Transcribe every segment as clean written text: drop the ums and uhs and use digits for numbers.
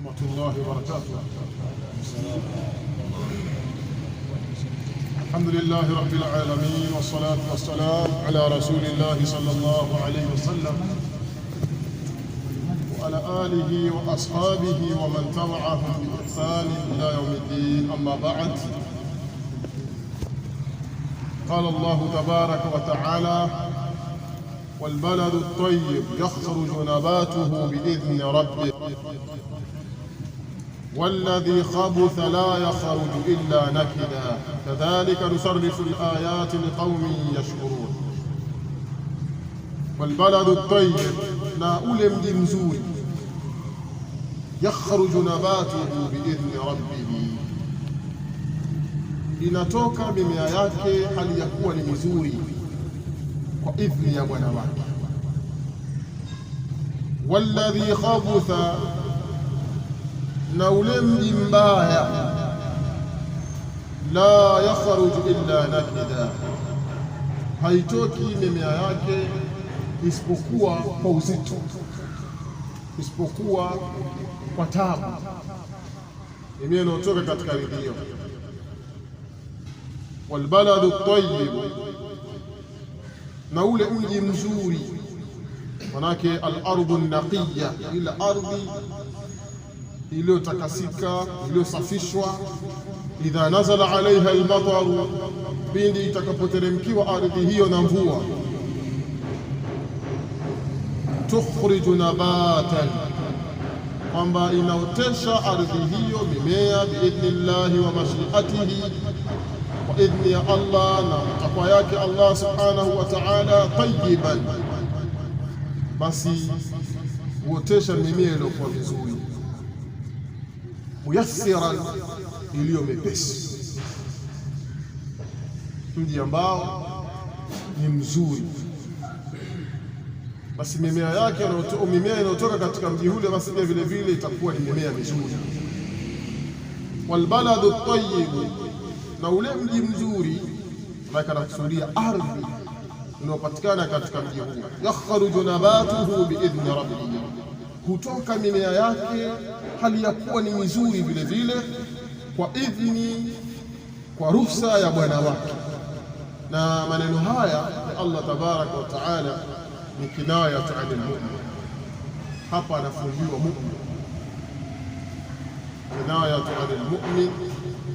ورحمة الله وبركاته. الحمد لله رب العالمين، والصلاة والسلام على رسول الله صلى الله عليه وسلم وعلى آله وأصحابه ومن تبعهم بإحسان إلى يوم الدين. أما بعد، قال الله تبارك وتعالى: والبلد الطيب يخرج نباته بإذن ربه والذي خبث لا يخرج إلا نكدا كذلك نصرف الآيات لقوم يشكرون. والبلد الطيب، na ule mji mzuri, yakhruju nabatuhu biidhni rabbihi, inatoka mimea yake hali ya kuwa ni mizuri kwa idhni ya Bwana wake. Walladhi khabutha, na ule mji mbaya, la yakhruju illa nakida, haitoki mimea yake isipokuwa kwa uzito, isipokuwa kwa taabu, mimea inayotoka katika ardhi hiyo. Walbaladu tayyib, na ule mji mzuri, manake al-ardu naqiya, ila ardhi iliyotakasika, iliyosafishwa. Idha nazala alaiha al-mataru, pindi itakapoteremkiwa ardhi hiyo na mvua. Tukhriju nabatan, kwamba inaotesha ardhi hiyo mimea biidhnillahi wa mashiatihi, kwa idhni ya Allah na takwa yake Allah subhanahu wa ta'ala. Tayyiban, basi huotesha mimea iliyokuwa vizuri. Muyassiran, iliyo mepesi. Mji ambao ni mzuri, basi mimea yake mimea inayotoka katika mji ule, basi pia vile vile itakuwa ni mimea mizuri. Walbaladu tayyib, na ule mji mzuri, anakusudia ardhi inayopatikana katika mji huu. Yakhruju nabatuhu biidhni rabbihi, hutoka mimea yake hali ya kuwa ni mizuri vile vile kwa idhni, kwa ruhusa ya Bwana wake. Na maneno haya ya Allah tabaraka wa taala ni kinayatu anil mu'min. Hapa anafungiwa mu'min, kinayatu anil mu'min.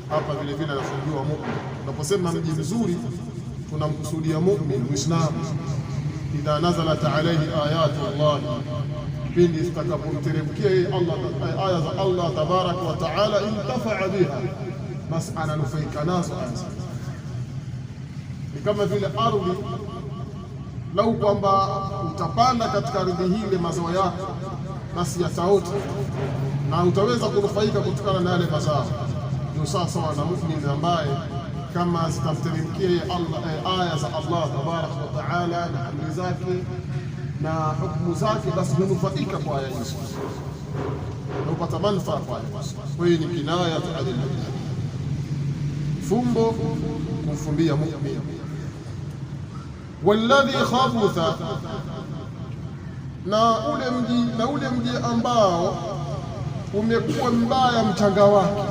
Hapa vile vile anafungiwa mu'min. Tunaposema mji mzuri tunamkusudia mu'min, Muislamu. Idha nazalat alayhi ayatu Allah, pindi zitakapomteremkia aya za Allah tabaraka wa taala, intafaa biha, basi ananufaika nazo. Ni kama vile ardhi, lau kwamba utapanda katika ardhi hile mazao yako, basi yataota na utaweza kunufaika kutokana na yale mazao. Ndio sawa na muumini ambaye kama zitamteremkia aya za Allah tabaraka wa taala na amri zake na hukumu zake, basi hunufaika kwa aya hizo na upata manufaa kwa aya hizo. Kwa hiyo ni kinaya adil, fumbo kumfumbia muumini. Walladhi khabutha, na ule mji ambao umekuwa mbaya mchanga wake.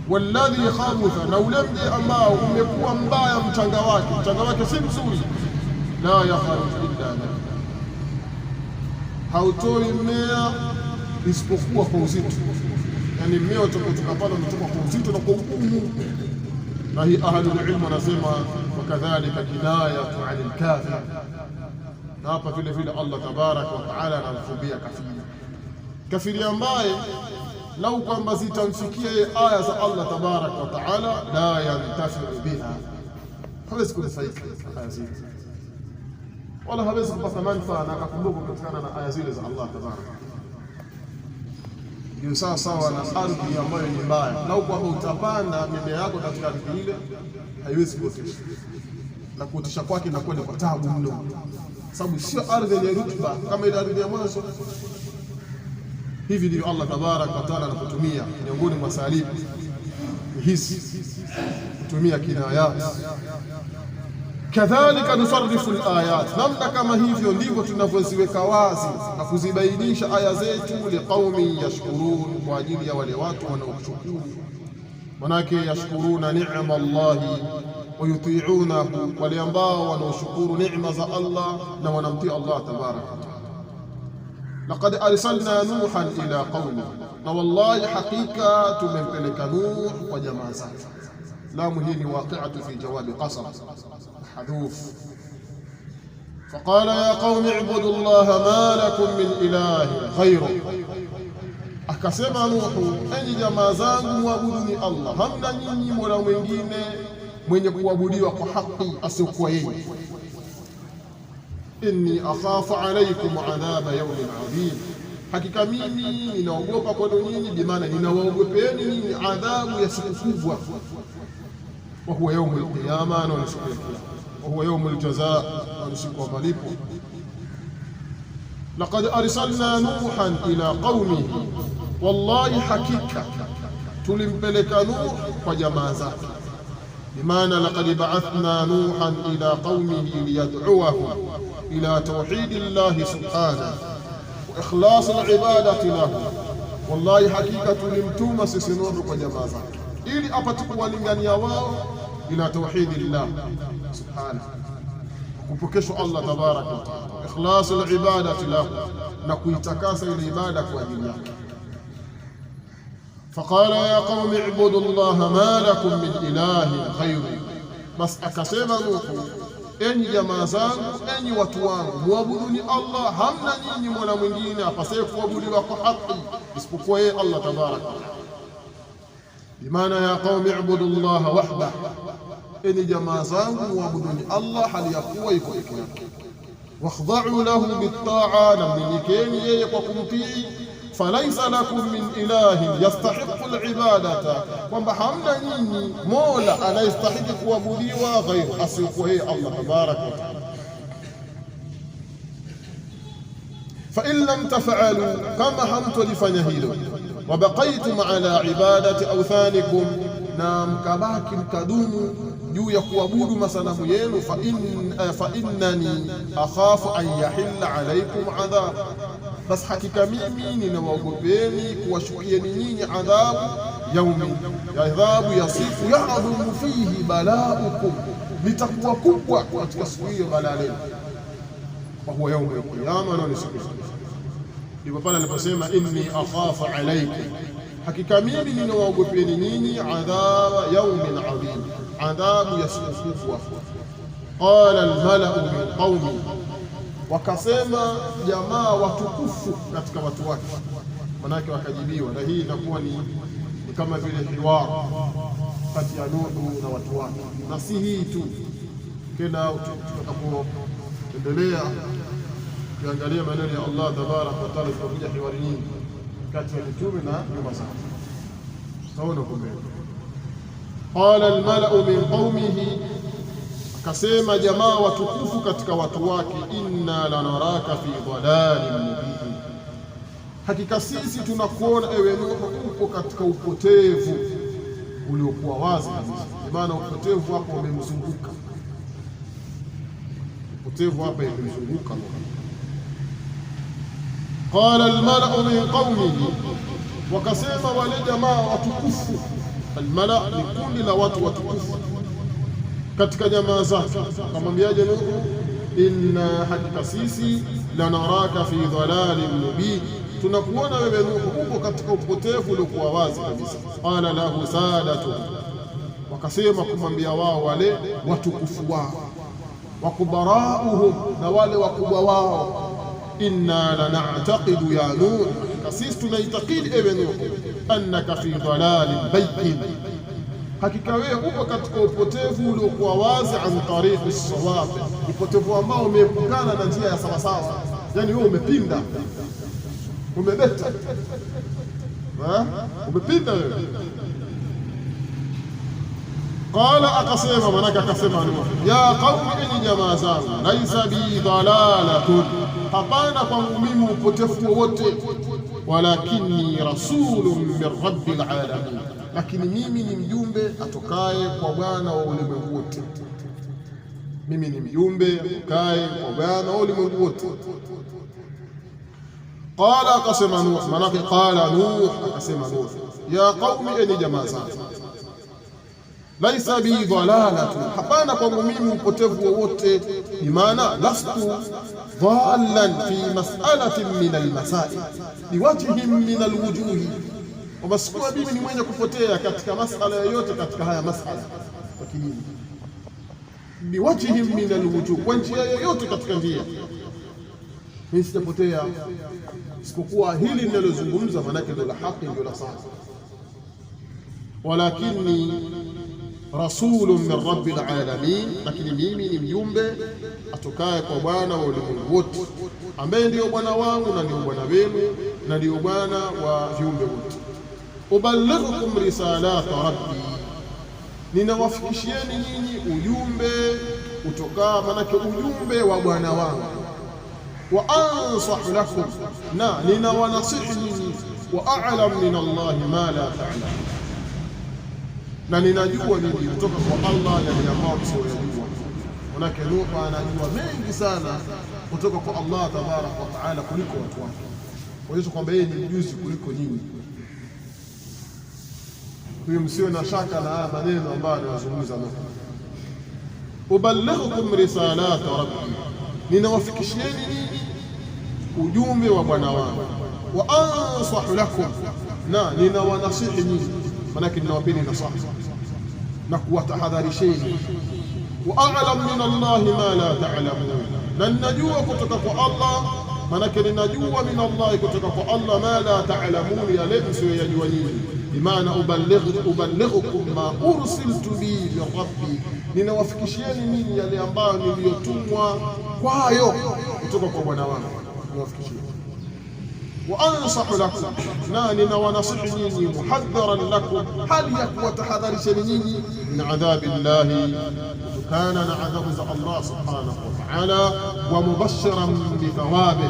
Walladhi khabutha, na ule mji ambao umekuwa mbaya mchanga wake si mzuri. La yakhruju illa nakida, hautoi mmea isipokuwa kwa uzito. Yani mmea utakapanda unatoka kwa uzito na kwa ugumu. Na hii ahlul ilm wanasema wakadhalika kinayatu anil kafir. Na hapa vile vile Allah tabaraka wa taala anamfumbia kafiri ambaye lau kwamba zitamfikia aya za Allah tabaraka wa taala, la yantafiu biha, hawezi kunufaika aya zile, wala hawezi kupata manufaa na akakumbuka kutokana na aya zile za Allah tabaraka. Ndio sawa na ardhi ambayo ni mbaya, lau kwamba utapanda mimea yako katika ardhi ile, haiwezi kuotesha, na kuotesha kwake inakuwa ni kwa taabu mno, sababu sio ardhi yenye rutuba kama ile ardhi ya mwanzo. Hivi ndivyo Allah tabaraka wa taala anapotumia miongoni mwa salibu hizi, kutumia kinayat kadhalika nusarrifu alayat, namna kama hivyo ndivyo tunavyoziweka wazi na kuzibainisha aya zetu, liqaumin yashkurun, kwa ajili ya wale watu wanaoshukuru. Manake yashkuruna ni'ma Allahi wa yuti'unahu, wale ambao wanaoshukuru neema za Allah na wanamtii Allah tabaraka wa taala. Laqad arsalna nuhan ila qaumi, na wallahi hakika tumempeleka Nuh kwa jamaa zake. lamu hii ni waqi'atu fi jawabi qasam محذوف. فقال يا قوم اعبدوا الله ما لكم من إله غيره. Akasema Nuhu, enyi jamaa zangu muabuduni Allah, hamna nyinyi mola mwingine mwenye kuabudiwa kwa haki asiyokuwa yeye. Inni akhafu alaykum adhaba yawmin adhim, hakika mimi ninaogopa kwenu nyinyi, bimaana ninawaogopeni nyinyi adhabu ya siku kubwa. Wa huwa yawmul qiyama, na siku ya kiyama. Wa huwa yawmul jazaa, na siku ya malipo. Laqad arsalna nuhan ila qaumihi, wallahi hakika tulimpeleka Nuh kwa jamaa zake. Bimaana laqad ba'athna nuhan ila qaumihi liyad'uwahum ila tawhidi llahi subhanahu wa ikhlas al-ibadati lahu. Wallahi hakika tulimtuma sisi Nuh kwa jamaa zake ili apate kuwalingania wao ila tawhidi llah subhanahu, kupokeshwa Allah tabaraka wa taala, ikhlas al-ibadati lahu, na kuitakasa ile ibada kwa ajili yake. فقال يا قوم اعبدوا الله ما لكم من إله غيره. بس akasema Nuhu, enyi jamaa zangu, enyi watu wangu, muabuduni Allah, hamna nyinyi mola mwingine apasaye kuabudiwa kwa haki isipokuwa yeye Allah tabaraka. Bimaana ya qaumi ibudu Allah wahda, enyi jamaa zangu muabuduni Allah hali ya kuwa yuko peke yake. Wakhda'u lahu bit-ta'a, na mnyenyekeni yeye kwa kumtii. Falaisa lakum min ilahin yastahiqu al-ibadata, kwamba hamna nyinyi mola anayestahiki kuabudiwa ghairu asiyekuwa yeye Allah tabaraka wa taala. Fa in lam taf'alu, kama hamtolifanya hilo, wa baqaytum ala ibadati awthanikum, na mkabaki mkadumu juu ya kuabudu masanamu yenu, fa innani akhafu an yahilla alaykum adhab, bas hakika mimi ninawaogopeni kuwashukieni nyinyi adhabu yaumi, adhabu ya siku ya'dhumu fihi balaukum, litakuwa kubwa katika siku hiyo balaa lenu. Wa huwa yaumul qiyama, na siku hiyo ndipo pale aliposema inni akhafu alaykum, hakika mimi ninawaogopeni nyinyi adhaba yaumin adhim, adhabu ya siku kubwa. Qala almalau min qaumi, wakasema jamaa watukufu katika watu wake, manake wakajibiwa. Na hii inakuwa ni kama vile hiwar kati ya Nuhu na watu wake, na si hii tu. Kila tutakapoendelea kuangalia maneno ya Allah tabaraka wa taala, tutakuja hiwari nyingi kati ya mitume na nyuma zao. Taona kumbe. Qala almalau min qaumihi, akasema jamaa watukufu katika watu wake, inna lanaraka fi dhalalin mubin, hakika sisi tunakuona ewe Nuhu uko katika upotevu uliokuwa wazi kabisa. Maana upotevu hapo umemzunguka, upotevu hapa umemzunguka. Qala almalau min qaumihi, wakasema wale jamaa watukufu. Almala ni kundi la watu watukufu katika jamaa zake. Akamwambiaje Nuhu, inna hakika sisi lanaraka fi dhalalin mubin, tunakuona wewe Nuhu uko katika upotevu uliokuwa wazi kabisa. Qala lahu sadatu, wakasema kumwambia wao wale watukufu wao, wakubarauhum, na wale wakubwa wao, inna lana'taqidu ya Nuh, sisi tunaitakidi ewe Nuhu, annaka fi dhalalin bayyin, hakika wewe uko katika upotevu uliokuwa wazi, an tariqi sawab, upotevu ambao umeepukana na njia ya sawasawa. Yani wewe umepinda, umebeta, umepinda wewe. Qala, akasema, manaka akasema Nuh, ya qaumi, enyi jamaa zangu, laisa bi dhalalatun, hapana kwangu mimi upotevu wowote, walakinni rasulun min rabbil alamin, lakini mimi ni mjumbe atokaye kwa Bwana wa ulimwengu wote. mimi ni mjumbe atokaye kwa Bwana wa ulimwengu wote. Qala, akasema Nuh, manake qala Nuh, akasema Nuh, ya qaumi, eni jamaa zangu, laisa bi dhalalatu, hapana kwangu mimi upotevu wowote, bimaana lastu dhallan fi mas'alatin min almasail biwajhin min alwujuhi, kwamba sikuwa mimi ni mwenye kupotea katika masala yoyote katika haya masala kwa kidini, biwajhin min alwujuh, kwa njia yoyote katika njia, mimi sijapotea isipokuwa hili ninalozungumza manake ndio la haki, ndio la sawa. Walakini rasulun min rabbil alamin, lakini mimi ni mjumbe atokaye kwa Bwana wa ulimwengu wote, ambaye ndio Bwana wangu na ndio Bwana wenu na ndio Bwana wa viumbe wote. Ubalighukum risalata rabbi, ninawafikishieni nyinyi ujumbe utokaa, manake ujumbe wa Bwana wangu. Wa ansahu lakum, na ninawanasihi nyinyi. Wa a'lam min Allahi ma la ta'lam, na ninajua mimi kutoka kwa Allah yale ambayo msiyojua. Manake Nuh anajua mengi sana kutoka kwa Allah tabaraka wa taala kuliko watu wake, kuonyesha kwamba yeye ni mjuzi kuliko nyinyi. Huyo msiwe na shaka na haya maneno ambayo anazungumza Nuh. Ubalighukum risalata rabbi, ninawafikishieni nyinyi ujumbe wa Bwana wangu. Wa ansahu lakum, na ninawanasihi nyinyi, manake ninawapeni nasaha na kuwatahadharisheni. Wa a'lam min Allahi ma la ta'lamun, na ninajua kutoka kwa Allah, manake ninajua min Allahi kutoka kwa Allah ma la ta'lamun, yale msiyoyajua nyinyi. Bimaana ubalighukum ma ursiltu bi min rabbi, ninawafikishieni nyinyi yale ambayo niliyotumwa kwayo kutoka kwa Bwana wangu, niwafikishieni. Wa ansahu lakum, na ninawanasihi nyinyi, muhadharan lakum, hali ya kuwatahadharisheni nyinyi min adhabi llahi, kutokana na adhabu za Allah subhanahu wa ta'ala, wa mubashiran bithawabi,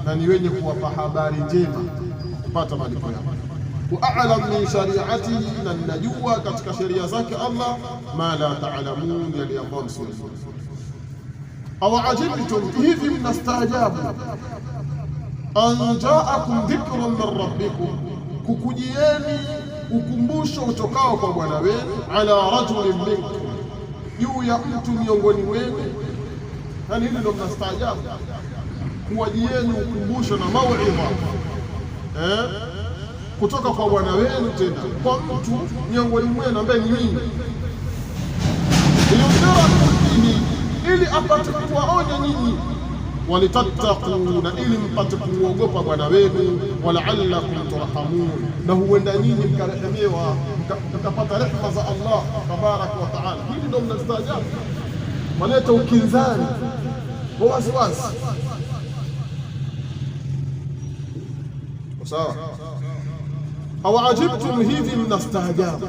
na ni wenye kuwapa habari njema kupata malipo yao. Wa a'lam min shari'atihi, na ninajua katika sheria zake Allah ma la ta'lamun, yale ambayo msiyojua. Aw ajibtum, hivi mnastaajabu, an ja'akum dhikrun min rabbikum, kukujieni ukumbusho utokao kwa Bwana wenu, ala rajulin minkum, juu ya mtu miongoni wenu. Yani hili ndio mnastaajabu, kuwajieni ukumbusho na mauidha kutoka kwa Bwana wenu, tena kwa mtu miongoni mwenu ambaye ni mimi, ili apate kuwaonya nyinyi, walitattaqu, na ili mpate kumwogopa Bwana wenu, wala'allakum turhamun, na huenda nyinyi mkarehemewa, mkapata rehema za Allah tabaraka wa taala. Hili ndio mnastaajabu, waleta ukinzani wa wasiwasi. Sawa? Aw ajibtum, hivi mnastaajabu,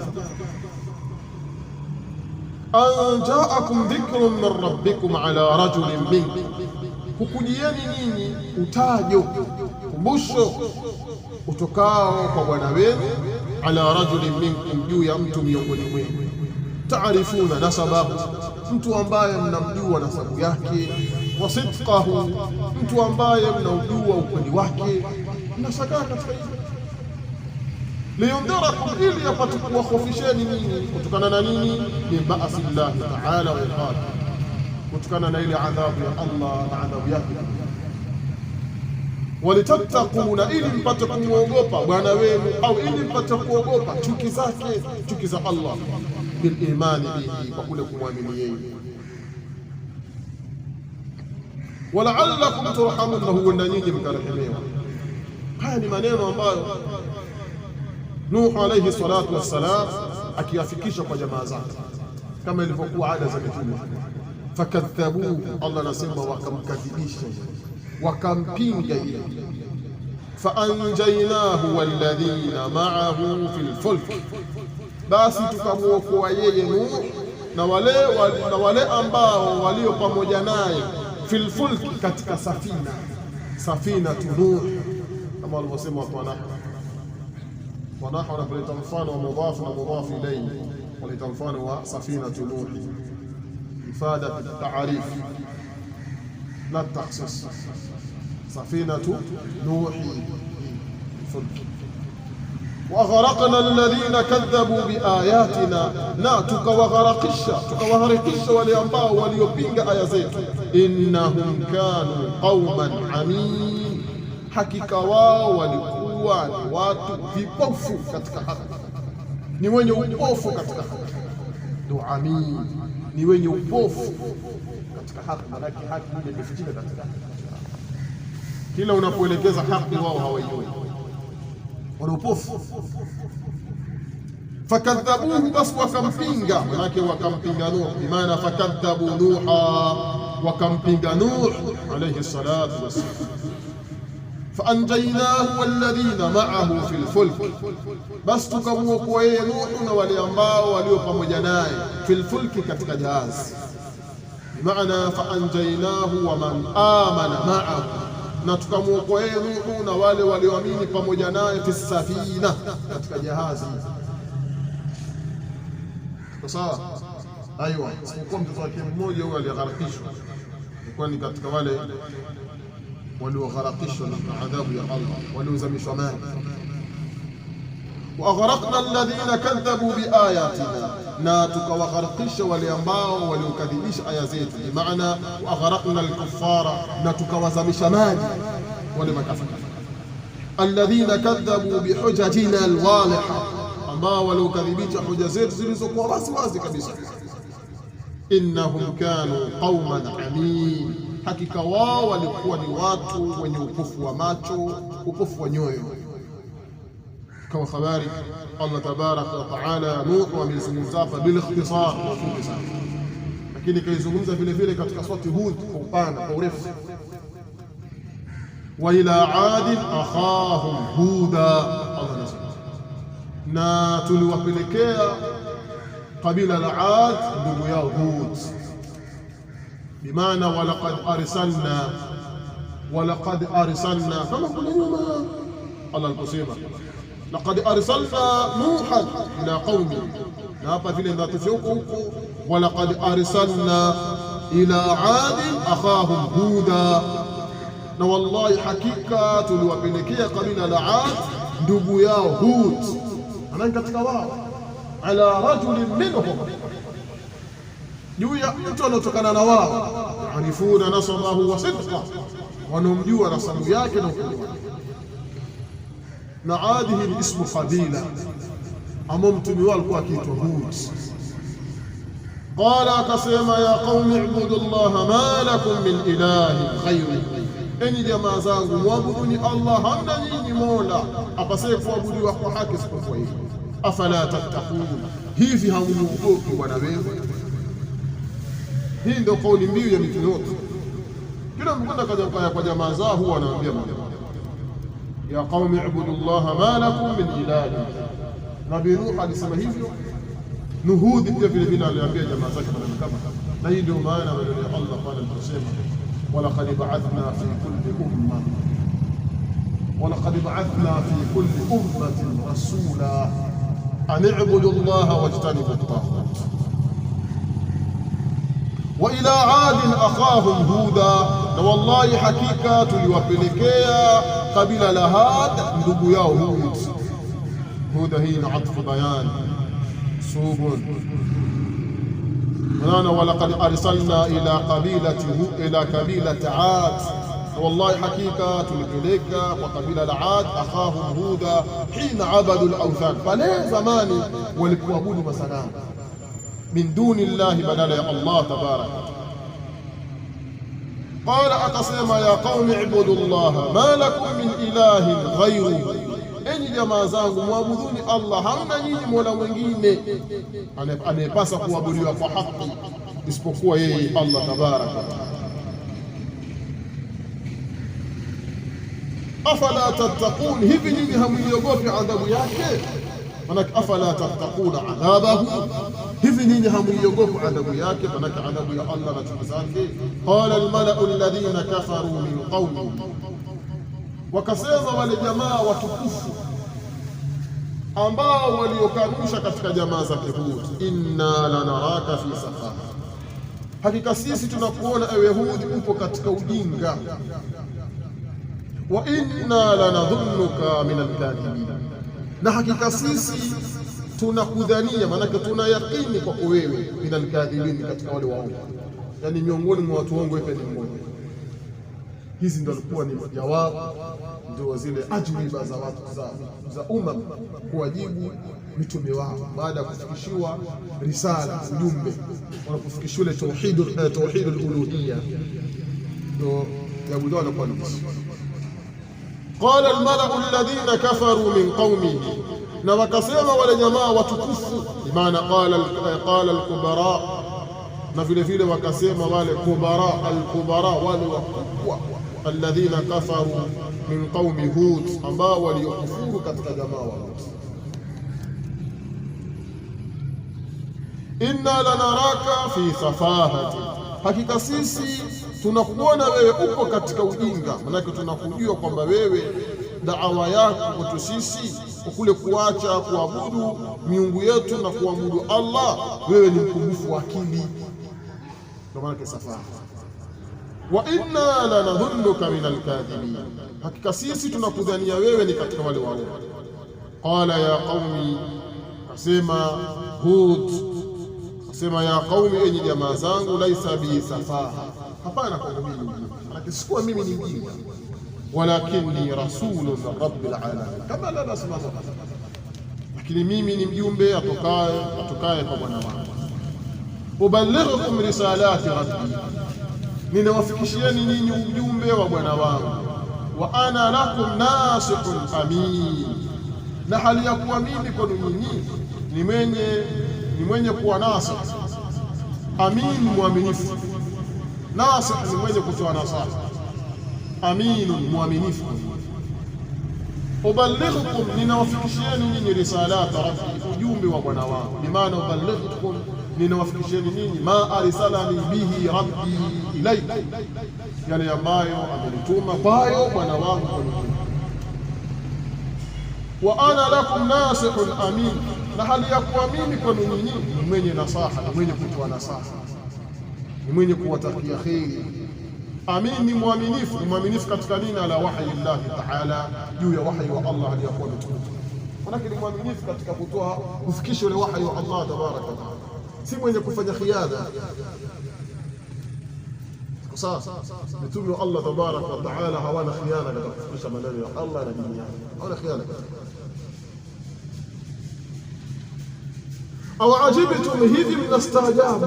an ja'akum dhikrun min rabbikum ala rajulin minkum, kukujieni nyinyi utajo, kumbusho utokao kwa Bwana wenu, ala rajulin minkum, juu ya mtu miongoni mwenu. Taarifuna nasabahu, mtu ambaye mnamjua nasabu yake, wa sidqahu, mtu ambaye mnaujua ukweli wake. Mnashangaa katika hili, liyundhirakum, ili yapate kuwakhofisheni nyinyi kutokana na nini? Min ba'si llahi ta'ala wa iqabi, kutokana na ile adhabu ya Allah na adhabu yake. Walitattaquna, ili mpate kumwogopa Bwana wenu, au ili mpate kuogopa chuki zake, chuki za Allah, bil imani bihi, kwa kule kumwamini yeye. Wala'allakum turhamun, na huenda nyinyi mkarehemewa. Haya ni maneno ambayo Nuh alayhi salatu wassalam akiyafikisha kwa jamaa zake, kama ilivyokuwa ada za mitume. Fakadhabuhu, Allah anasema wakamkadhibisha, wakampinga yeye. Faanjaynahu walladhina ma'ahu fil fulk, basi tukamwokoa yeye Nuh na wale ambao walio pamoja naye, fil fulk, katika safina, safina Nuh, kama walivyosema watu ونحن kuleta mfano wa mudhaf na mudhaf ilayhi, kuleta mfano wa safina Nuh, إفادة التعريف لا التخصيص. سفينة نوح الفلك. وغرقنا الذين كذبوا بآياتنا na tukawaharikisha wale ambao waliopinga aya zetu. Innahum kanu qauman amin, hakika wao walikuwa ni watu vipofu katika haki, ni wenye upofu katika haki. Amin ni wenye upofu katika haki, maana haki ile imefichika katika haki. Kila unapoelekeza haki wao hawaioni, wana upofu. Fakadhabuhu, basi wakampinga, manake wakampinga Nuh, bimaana fakadhabu Nuha, wakampinga Nuh alayhi salatu wassalam. Faanjaynahu walladhina ma'ahu fil fulk, basi tukamwokoa yeye Nuh na wale ambao walio pamoja naye fil fulki, katika jahazi. Bimaana faanjaynahu wa man amana ma'ahu, na tukamwokoa yeye Nuh na wale walioamini pamoja naye fi safina, katika jahazi. Sawa, aiwa, isipokuwa mtoto wake mmoja huyo aliyegharakishwa, ilikuwa ni katika wale waliogharakishwa na adhabu ya Allah, waliozamishwa maji. Wa aghraqna alladhina kadhabu biayatina, na tukawagharakisha wale ambao waliokadhibisha aya zetu. Bimaana wa aghraqna alkuffara, na tukawazamisha maji wale makafiri. Alladhina kadhabu bihujajina alwaliha, ambao waliokadhibisha hoja zetu zilizokuwa wazi wazi kabisa. Innahum kanu qauman amin, hakika wao walikuwa ni watu wenye upofu wa macho, upofu wa nyoyo. Kama habari Allah tabaraka wa taala Nuh amezungumza bil ikhtisar, lakini kaizungumza vile vile katika surati Hud kwa upana, kwa urefu. Wa ila adin akhahum huda, Allah na tuliwapelekea kabila la Ad ndugu yao Hud. Bimaana walaqad arsalna, kama kule nyuma Allah aliposema laqad arsalna Nuhan ila qaumi, na hapa vile ndatufia huko walaqad arsalna ila Adin akhahum Huda, na wallahi hakika tuliwapelekea kabila la Ad ndugu yao Hud, anani katika wao, ala rajulin minhum, juu ya mtu anatokana na wao, arifuna nasabahu wa sidqa, wanomjua nasabu yake na ukweli wake. Na Adi ni ismu qabila ambao mtume wao alikuwa akiitwa Hud. Qala, akasema ya qaumi ibudu llaha ma lakum min ilahin ghayri, enyi jamaa zangu muabuduni Allah, hamna nyinyi mola apasaye kuabudiwa kwa haki isipokuwa yeye. Afala tattaqun, hivi hamuogopi bwana wewe? Hii ndio kauli mbiu ya mitume wote. Kila mkwenda kwa jamaa zao huwa anaambia ya qaumi ibudu llaha ma lakum min ilahin. Nabii Nuh alisema hivyo, Nuhudi pia vile vile aliambia jamaa zake kama. Na hii ndio maana maneno ya Allah pale aliposema walaqad ba'athna fi kulli ummatin rasula an i'budu llaha wajtanibu at-taghut. Wa ila adin akhahum huda, na wallahi hakika tuliwapelekea kabila la Had ndugu yao Hud. Huda hii na atfu bayan subun, maana walaqad arsalna ila kabilati Ad, wallahi hakika tulipeleka kwa kabila la Ad akhahum Huda hina abadu al-awthan, pale zamani walikuabudu masanamu min duni llahi, badala ya Allah tabaraka. Qala, akasema ya qaumi ibudu llaha ma lakum min ilahin ghayru, enyi jamaa zangu muabuduni Allah, hamna nyinyi mola mwingine anayepasa kuabudiwa kwa haki isipokuwa yeye Allah tabaraka. Afala tattaqun, hivi nyinyi hamuiogopi adhabu yake? Manake afala tattaquna adhabahu, hivi nyinyi hamuiogopi adhabu yake? Manake adhabu ya Allah na chuki zake. Qala almalau alladhina kafaru min qawmi, wakasema wale jamaa watukufu ambao waliokanusha katika jamaa zake Hud, inna lanaraka fi safaha, hakika sisi tunakuona ewe Hud upo katika ujinga. Wa inna lanadhunnuka min alkadhibin, na hakika sisi tunakudhania, maanake tuna yakini kwako wewe, min alkadhibin, katika wale waongo, yani miongoni mwa watu waongo wewe ni mmoja. Hizi ndio alikuwa ni jawabu, ndio zile ajwiba za watu za umma kuwajibu mitume wao baada ya kufikishiwa risala, ujumbe, wanapofikishiwa ile tauhidul uluhiyya, ndio jawabu lao kwa nini. Qala almalau alladhina kafaru min qaumihi, na wakasema wale jamaa watukufu, maana qala alkubara, na vile vile wakasema wale kubara, alkubara wale wakubwa, alladhina kafaru min qaumi Hud, ambao waliokufuru katika jamaa wa Hud. Inna lanaraka fi safahati, hakika sisi tunakuona wewe uko katika ujinga. Manake tunakujua kwamba wewe da'awa yako kwetu sisi kule kuacha kuabudu miungu yetu na kuabudu Allah, wewe ni mpungufu wa akili, ndio maana safaha. Wa inna lanadhunnuka min alkadhibin, hakika sisi tunakudhania wewe ni katika wale waongo. Qala ya qaumi, asema Hud, asema ya qaumi, enyi jamaa zangu, laisa bi safaha, hapana kwa mimi mjinga, lakini sikuwa mimi ni mjinga, walakinni rasulun min rabbil alamin, kama la nasma, lakini mimi ni mjumbe atokaye kwa Bwana wangu. Ubalighukum risalati rabbi, ninawafikishieni nyinyi ujumbe wa Bwana wangu. Wa ana lakum nasihun amin, na hali ya kuwa mimi kwenu nyinyi ni mwenye kuwa nasih, amin, mwaminifu. Nasih ni mwenye kutoa nasaha, amin, mwaminifu. Ubalighukum, ninawafikishieni nyinyi risalati rabbi, ujumbe wa Bwana wangu. Bimaana ubalighukum, ninawafikishieni nyinyi ma arsalani bihi rabbi ilaykum, yale ambayo amenituma kwayo Bwana wangu kwa nyinyi. Wa ana lakum nasihun amin, na hali ya kuwa mimi kwenu nyinyi ni mwenye nasaha, ni mwenye kutoa nasaha, ni mwenye kuwatakia kheri. Amin ni mwaminifu. Ni mwaminifu katika nini? Ala wahyi Allah ta'ala, juu ya wahyi wa Allah aliyokuwa ametukuka. Manake ni mwaminifu katika kutoa kufikisha ule wahyi wa Allah tabaraka wa taala, si mwenye kufanya khiana. Sasa mitume wa Allah tabaraka wa taala hawana khiana katika kufikisha maneno ya Allah na dini yake, hawana khiana. Aw ajibtum, hivi mnastaajabu,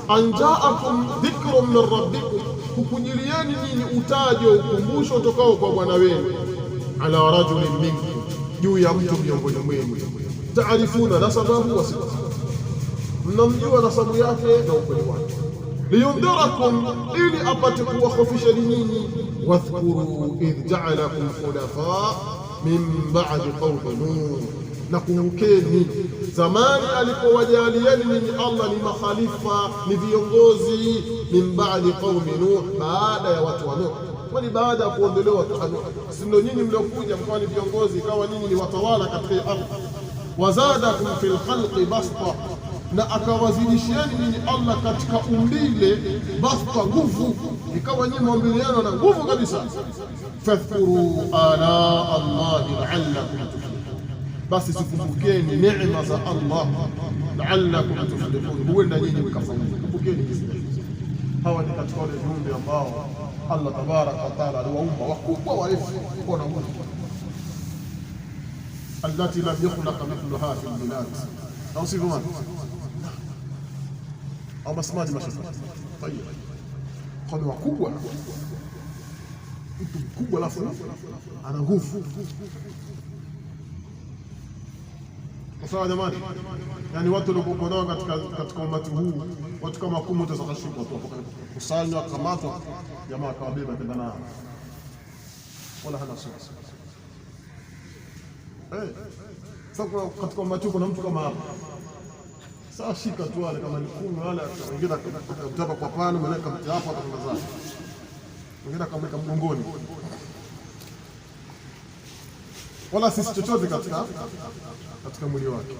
an jaakum dhikrun min rabbikum, kukujilieni nyinyi utajo, ukumbusho utokao kwa Bwana wenu, ala rajulin minkum, juu ya mtu miongoni mwenu, taarifuna nasabahu wa sifatahu, mnamjua nasabu yake na ukweli wake, liyundhirakum, ili apate kuwakhofisha nyinyi, wadhkuru idh ja'alakum khulafa min ba'di qawmi Nuh, na kumbukeni zamani alipowajalieni nyinyi Allah ni makhalifa, ni viongozi, min ba'di qaumi Nuh, baada ya watu wa Nuh. Kwani baada ya kuondolewa watu wa Nuh, si ndio nyinyi mliokuja mkawa ni viongozi, ikawa nyinyi ni watawala katika ardhi. Wazadakum fil khalqi basta, na akawazidishieni nyinyi Allah katika umbile basta, nguvu, ikawa nyinyi mwambiliano na nguvu kabisa. Fadhkuru ala Allahi la'allakum tuflihun, basi sikumbukeni neema za Allah, la'allakum tuflihun, huenda nyinyi mkafaulu. Kumbukeni hizi. Hawa ni katika wale viumbe ambao Allah tabaraka wa taala aliwaumba, wakubwa warefu kwa na nguvu, allati lam yukhlaq mithluha fi albilad, au sivyo? Au basmaji mashafa tayeb, kwa wakubwa, mtu mkubwa alafu ana nguvu. Sawa jamani, yani watu waliokuwa nao katika umati huu, watu kama 10 watakashikwa tu hapo, kusanywa, kamatwa, jamaa kawabeba kwenda nao, wala hana sisi. Sasa katika umati kuna mtu kama hapa, sasa shika tu wale kama ni 10 wala wengine kutaka kwa pano, maana kama hapo atatangaza, wengine akamweka mgongoni, wala sisi chochote katika mwili wake.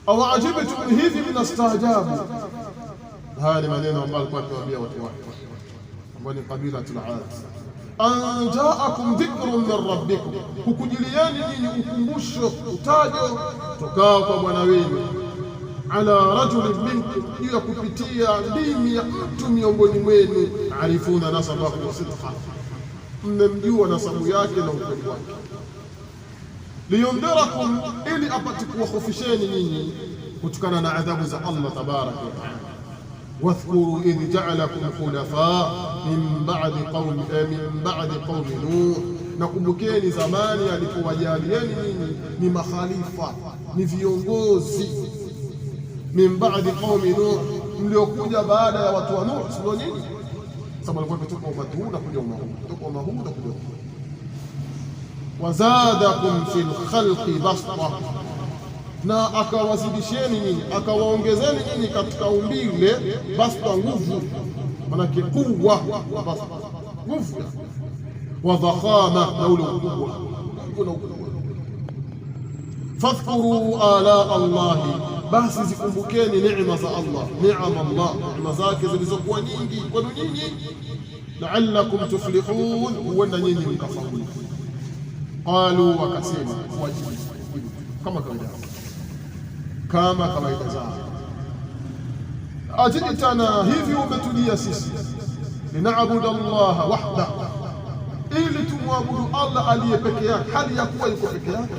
Au ajibtum, hivi mnastaajabu, Haya ni maneno ambayo alikuwa akiwaambia watu wake ambao ni kabilatul Aad. An jaakum dhikrun min rabbikum, hukujilieni nyinyi ukumbusho, utajo tokao kwa Bwana wenu, ala rajulin minkum, juu ya kupitia ndimi ya mtu miongoni mwenu, arifuna nasabahu wa sidqa, mmemjua nasabu yake na ukweli wake. Liyundhirakum, ili apate kuwahofisheni nyinyi kutokana na adhabu za Allah tabaraka wa taala. Wadhkuru idh ja'alakum khulafa min ba'di qaumi Nuh, na kumbukeni zamani alipowajalieni nyinyi ni makhalifa, ni viongozi. Min ba'di qaumi Nuh, mliokuja baada ya watu wa Nuh, sio nyinyi? Sababu alikuwa kutoka umati huu na kuja umati huu, kutoka umati huu na kuja umati. Wazadakum fil khalqi basta, na akawazidisheni nyinyi, akawaongezeni nyinyi katika umbile. Basta, nguvu, manake kuwa, basta nguvu. Wa dhakhama, na ule ukubwa. Fadhkuru ala Allahi, basi zikumbukeni neema za Allah, neema zake zilizokuwa nyingi kwenu nyinyi. La'allakum tuflihun, huenda nyinyi mkafaulu. Qalu, wakasema, wajibu kama kawaida zao, ajitana, hivi umetujia sisi, linaabudu Allah wahda, ili tumwabudu Allah aliye peke yake, hali ya kuwa yuko peke yake.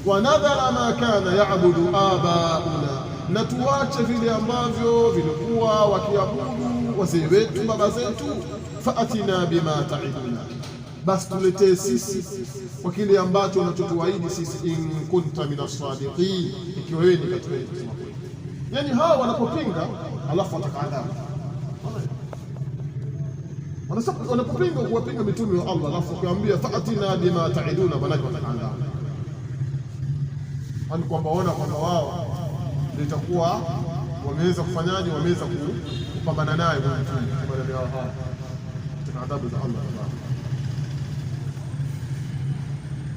Wa nadhara ma kana yaabudu abauna, na tuache vile ambavyo vilikuwa wakiabudu wazee wetu, baba zetu. Faatina bima ta'iduna, basi tuletee sisi kwa kile ambacho unachotuahidi sisi. In kunta minas sadiqin, ikiwa wewe ni katika kusema kweli. Yani hawa wanapopinga alafu watakadhabu, wanapopinga kuwapinga mitume wa Allah alafu kuambia faatina bima ta'iduna, maana watakadhabu. Ani kwamba waona kwamba wao litakuwa wameweza kufanyaje, wameweza kupambana naye kwa mtume kwa baada ya hawa adhabu za Allah.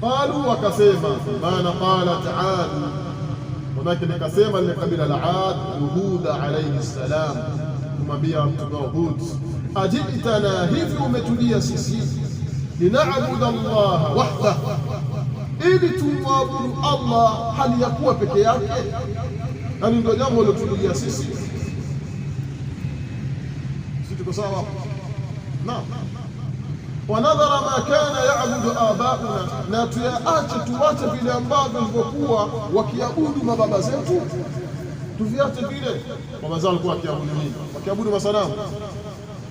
Qalu, wakasema, maana qala ta'ala, manake nikasema ile kabila la Aad, Hud alayhi salam, kumwambia mtume Hud, ajitana, hivi umetujia sisi, linaabudu Allah wahda, ili tumwabudu Allah hali ya kuwa peke yake. Yani ndio jambo lilotujia sisi. Sisi tuko sawa? Naam. Wanadhara ma kana yaabudu abauna, na tuache vile ambavyo vilivyokuwa wakiabudu mababa zetu, tuviache vile. Baba zao walikuwa wakiabudu nini? Wakiabudu masanamu.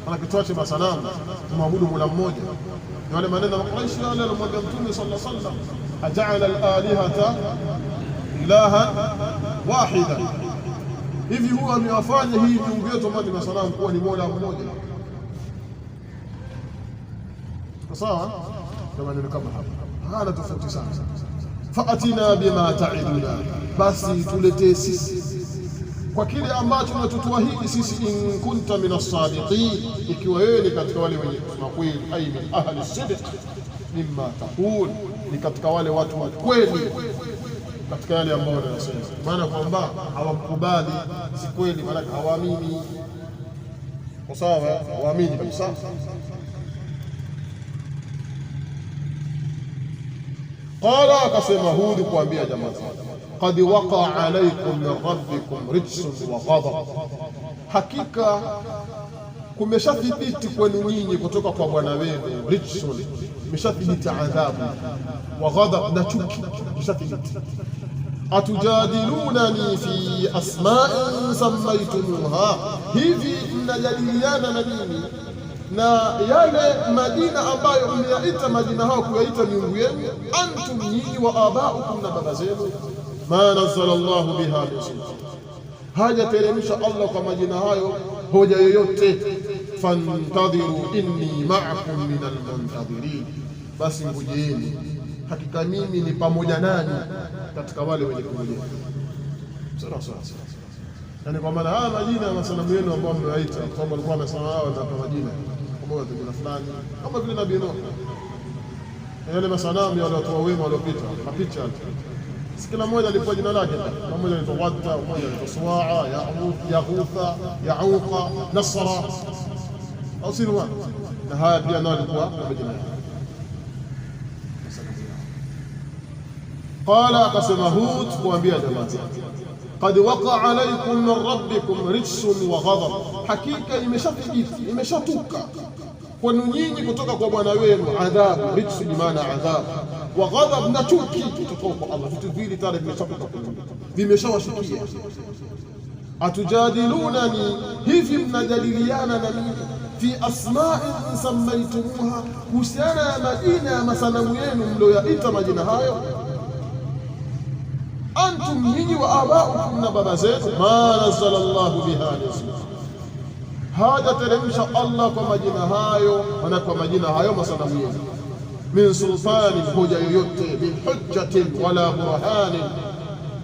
Maana tuache masanamu, tumwabudu Mola mmoja. Ni wale maneno ya Quraysh wale walomwambia Mtume sallallahu alaihi wasallam, aja'ala al-alihata ilahan wahida, hivi huwa amewafanya hii miungu yetu ambayo ni masanamu kuwa ni Mola mmoja. Sawa, kama neno kama hapa hala tofauti sana. Faatina bima ta'iduna, basi tuletee sisi kwa kile ambacho unatutuahidi sisi. In kunta minas sadiqin, ikiwa wewe ni katika wale wenye kusema kweli. Ay min ahli sidq mimma taqul, ni katika wale watu wa kweli katika yale ambayo wanasema. Maana kwamba hawakubali si kweli, maana hawaamini. Sawa, hawaamini kabisa. Qala, akasema Hud kuambia jamaa zake, qad waqa alaykum min rabbikum rijsun wa ghadab, hakika kumeshathibiti kwenu nyinyi kutoka kwa Bwana wenu. Rijsun, imeshathibiti adhabu, wa ghadab, na chuki imeshathibiti. Atujadilunani fi asma'in sammaytumuha, hivi mnajadiliana na nini na yale majina ambayo mmeyaita majina hao kuyaita miungu yenu. Antum, nyinyi, wa abaukum, na baba zenu. Ma nazzala Allahu biha min sultan, hajateremsha Allah kwa majina hayo hoja yoyote. Fantadhiru inni ma'akum minal muntadhirin, basi ngojeeni, hakika mimi ni pamoja nanyi katika wale wenye kungojea. Sawa. Yani kwa maana haya majina ya masanamu yenu ambao mmewaita, kama walikuwa wamesema hao na majina kama jina fulani, kama vile Nabii Nuh, yale masanamu ya watu wema waliopita, mapicha kila mmoja alipewa jina lake. Mmoja anaitwa Wadda, mmoja anaitwa Suwaa, Yaghutha, Yauqa, Nasra au Sinwa, na haya pia nao alikuwa majina yake. Qala, akasema Hud kuambia jamaa zake, qad waqa alaykum min rabbikum rijsun wa ghadab, hakika imeshatuka kwenu nyinyi kutoka kwa Bwana wenu adhabu. Rijsu bi maana adhabu, wa ghadab na chuki kutoka kwa Allah. Vitu vile tayari vimeshawashukia. Atujadilunani, hivi mnajadiliana na mimi, fi asma'in sammaytumuha, kuhusiana na majina ya masanamu yenu mlioyaita majina hayo. Antum, nyinyi, wa abaukum, na baba zetu, ma nazzala Allahu biha min sultan, hajateremsha Allah kwa majina hayo, na kwa majina hayo masanamu yenu, min sultani, hoja yoyote, min hujjatin wala burhanin,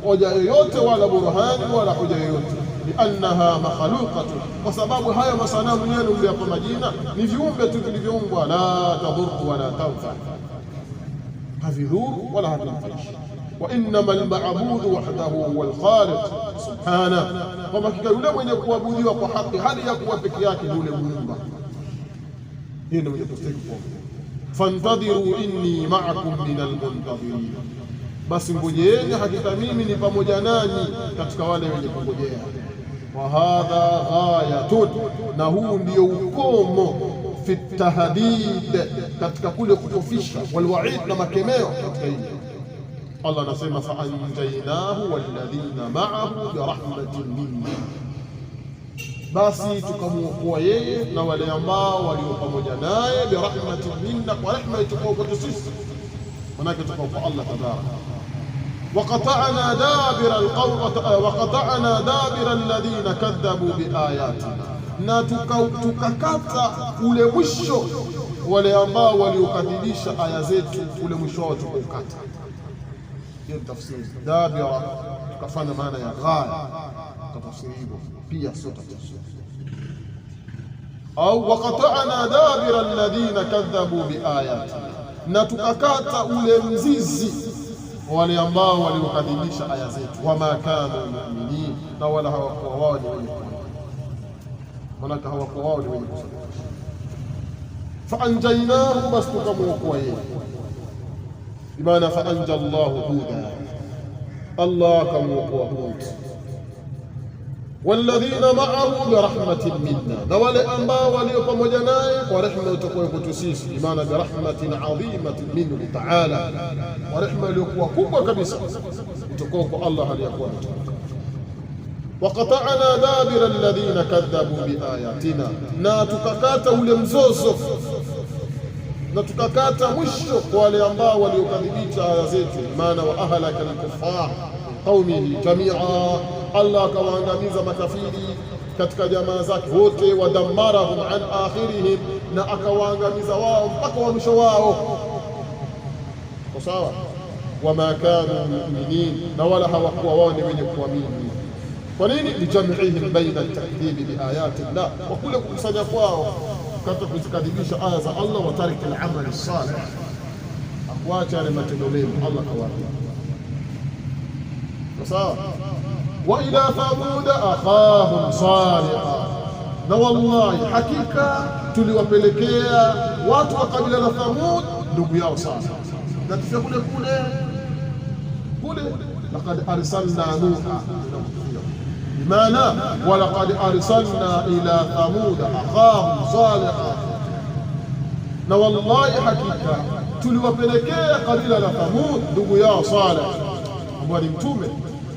hoja yoyote wala burhani wala hoja yoyote, liannaha makhluqatun, kwa sababu hayo masanamu yenu mliyapa majina ni viumbe tu vilivyoumbwa, la tadhuru wala tanfa, havidhuru wala havinufaishi. Wa innama al-ma'budu wahdahu huwa al-khaliq subhanahu, kwa hakika yule mwenye kuabudiwa kwa haki hali ya kuwa peke yake yule Muumba. Hii ndio mwenye kustahili kuabudiwa. Fantadhiru inni ma'akum min al-muntadhirin, basi ngojeeni, hakika mimi ni pamoja nanyi katika wale wenye kungojea. Wa hadha ghayatun, na huu ndio ukomo, fi tahdid, katika kule kutofisha, wal wa'id, na makemeo katika hili. Allah anasema fa anjaynahu walladhina ma'ahu bi rahmatin minna, basi tukamwokoa yeye na wale ambao walio pamoja naye, bi rahmatin minna, kwa rehema itokayo kwetu sisi, manake itokayo kwa Allah tabaraka. وقطعنا دابر الذين كذبوا بآياتنا, na tukakata ule mwisho wale ambao waliokadhibisha aya zetu, ule mwisho wao tukaukata. Hiyo tafsiri dabira, tukafanya maana ya ghaya, tafsiri hiyo pia sio tafsiri. Au waqata'na dabira alladhina kadhabu biayatina, na tukakata ule mzizi wale ambao waliokadhibisha aya zetu. Wama kanu mu'minin, na wala hawakuwa wao ni wenye kuamini, manaka hawakuwa wao ni wenye kusadiki. Fa anjaynahu, basi tukamwokoa yeye, bimaana fa anja Allahu Huda, Allah kamwokoa Hud. Walladhina ma'ahu bi rahmatin minna, na wale ambao walio pamoja naye kwa rehema itakuwa kwetu sisi, bimaana bi rahmatin adhimatin minhu ta'ala, wa rehema iliyokuwa kubwa kabisa itakuwa kwa Allah aliyakuwa mtukufu. Waqata'na dabira alladhina kadhabu biayatina, na tukakata ule mzozo na tukakata mwisho kwa wale ambao waliokadhibisha aya zetu, maana wa ahlaka al-kuffar qaumihi jamia, Allah akawaangamiza makafiri katika jamaa zake wote, wadammarahum an akhirihim, na akawaangamiza wao mpaka wa mwisho wao. Kwa sawa, wama kanu mu'minin, na wala hawakuwa wao ni wenye kuamini. Kwa nini? Lijam'ihim baina at-takdhibi bi ayati Allah, kwa kule kukusanya kwao katika kuzikadhibisha aya za Allah, wa tariki al-amal as-salih, akwacha yale matendo mema Allah kawaambia. Sawa. Wa ila Thamud akhahum Salih, na wallahi hakika tuliwapelekea watu wa kabila la Thamud ndugu yao Salih. Na kisha kule laqad arsalna Nuha, bimaana wa laqad arsalna ila Thamud akhahum Salih, na wallahi hakika tuliwapelekea kabila la Thamud ndugu yao Salih, ambao ni mtume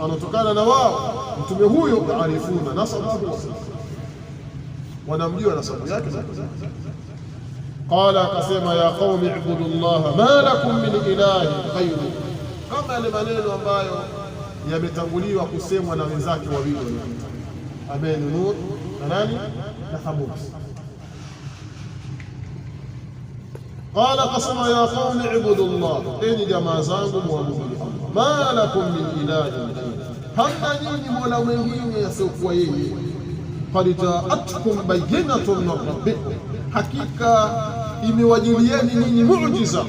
anatokana na wao. Mtume huyo yaarifuna nasabahu, wanamjua nasabu yake. Qala, akasema ya qaumi ibudullaha ma lakum min ilahin ghayru, kama yale maneno ambayo yametanguliwa kusemwa na wenzake wawili waliopita, ambaye ni Nuh na nani na Thamud. Qala, akasema ya qaumi ibudullah, enyi jamaa zangu muabudu Allah, ma lakum min ilahin ghayru, hamna nyinyi mola mwingine yasiokuwa yeye. Qad jaatkum bayyinatun min rabbikum, hakika imewajilieni nyinyi muujiza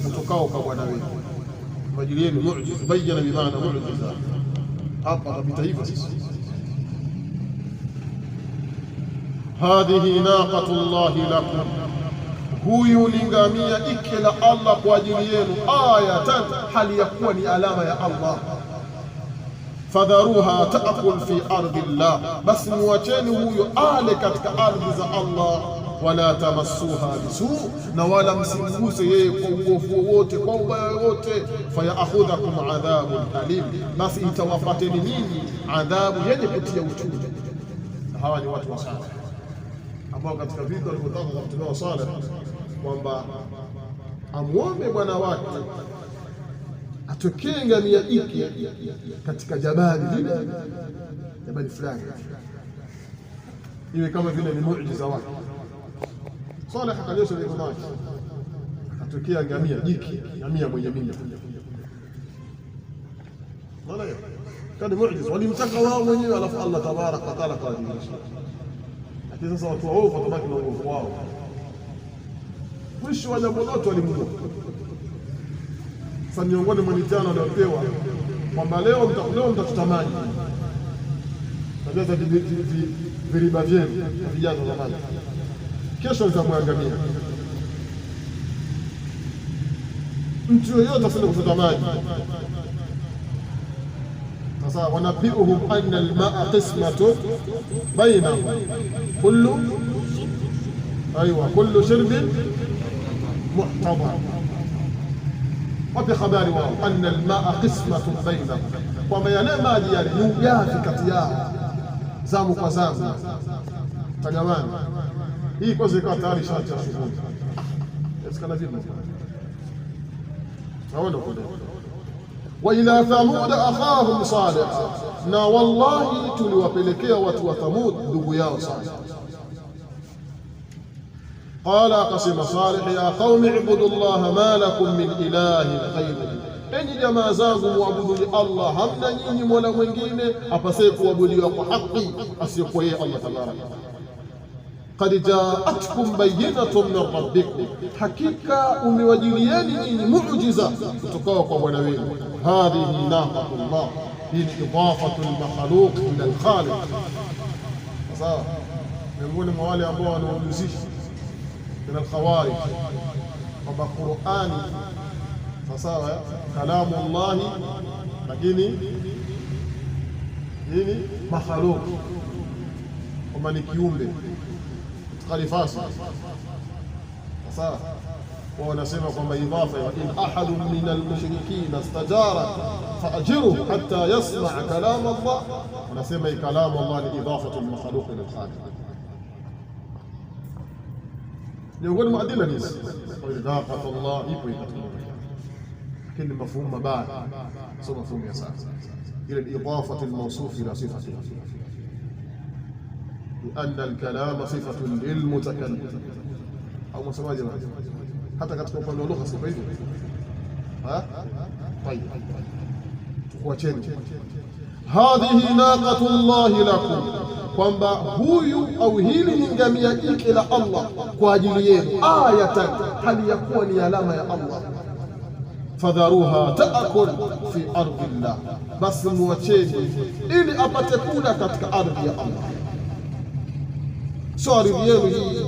kutokao kwa Bwana wenu. kwa ajili yenu muujiza. Bayyana bimaana muujiza, hapa kapita hivyo sisi. Hadhihi naqatullahi lakum, huyu ni ngamia ike la Allah kwa ajili yenu. Ayatan, hali ya kuwa ni alama ya Allah. Fadharuha taakul fi ardi llah, basi muacheni huyo ale katika ardhi za Allah. Wala tamassuha bisu, na wala msimguse yeye kwa uovu wowote, kwa ubaya wote. Fayakhudhakum adhabun alim, basi itawapateni nini adhabu yenye kutia uchungu. Hawa ni watu wa Saleh ambao katika vita walipotaka kumtoa Saleh kwamba amwombe bwana wake atokee ngamia iki katika jabali lile, jabali fulani, iwe kama vile ni muujiza wake. Saleh akanyosha mikono yake, akatokea ngamia jiki, ngamia mwenye mimba. Maana hiyo kadi muujiza walimtaka wao wenyewe, alafu Allah tabaraka wa taala kawajilisha. Lakini sasa watu wao watabaki na uovu wao, mwisho wa jambo lote walimua. Sasa miongoni mwa mitano waliopewa kwamba leo mtatutamani, najaza viriba vyenu vijazo za maji, kesho nitamwangamia. Mtu yoyote asende kuchota maji. Sasa wanabiuhum anna almaa qismatu bainahum kullu shirbin muhtadar. Wapi habari wao anna almaa qismatu bainahum, kwamba yale maji yale ni ugavi kati yao, zamu kwa zamu tagawana. Hii kwanza ikawa tayari shati ya shughuli yasikana vipi hawana kule. Wa ila Thamud akhahum Salih, na wallahi tuliwapelekea watu wa Thamud ndugu yao Salih. Qala, akasema Salih, ya qaumi ibudu llaha ma lakum min ilahin ghayruhu, enyi jamaa zangu muabuduni Allah, hamna nyinyi mola mwingine apasaye kuabudiwa kwa haki asiyekuwa yeye Allah tabaraka. Qad jaatkum bayyinatun min rabbikum, hakika umewajilieni nyinyi muujiza kutoka kwa Bwana wenu. Hadhihi naqatullah, hii ni idafatu al-makhluq ila al-khaliq. Sasa miongoni mwa wale ambao wanaojuzisha min al-khawarij kwamba Qur'ani sawa kalamu Allah, lakini hii ni makhluq, kama ni kiumbe khalifasi. Sasa wao wanasema kwamba idhafa, in ahadun min almushrikina istajara faajiruhu hatta yasma' kalam Allah, wanasema kalamu Allah ni idafatu almakhluq ila alkhaliq. Miongoni mwa adila hizi idafatu Allah ipo lakini mafhumu mabaya, sio mafhumu ya sasa. Ile idafatu almawsuf ila sifati, لأن الكلام صفة للمتكلم أو مسمى جماعة حتى katika upande wa lugha sifa hivi. طيب tukuacheni. Hadhihi naqatullahi lakum, kwamba huyu au hili ni ngamia jike la Allah kwa ajili yenu. Ayatan, hali ya kuwa ni alama ya Allah. Fadharuha taakul fi ardi llah, basi muacheni ili apate kula katika ardhi ya Allah. Sio ardhi yenu hii,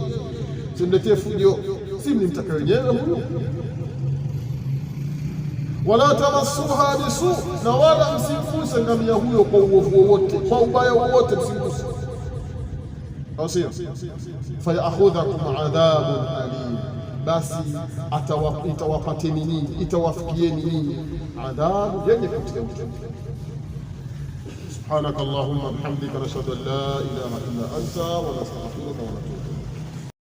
simletee fujo, si mnimtaka wenyewe huyo. Wala tamassuha bisu, na wala msimguse ngamia huyo kwa uovu wowote, kwa ubaya wowote msimguse, au sio? Fayakhudhakum adhabun alim, basi itawapateni nyinyi, itawafikieni nyinyi adhabu yenye kutia uchungu. سبحانك اللهم وبحمدك نشهد ان لا اله الا انت ونستغفرك ونتوب اليك.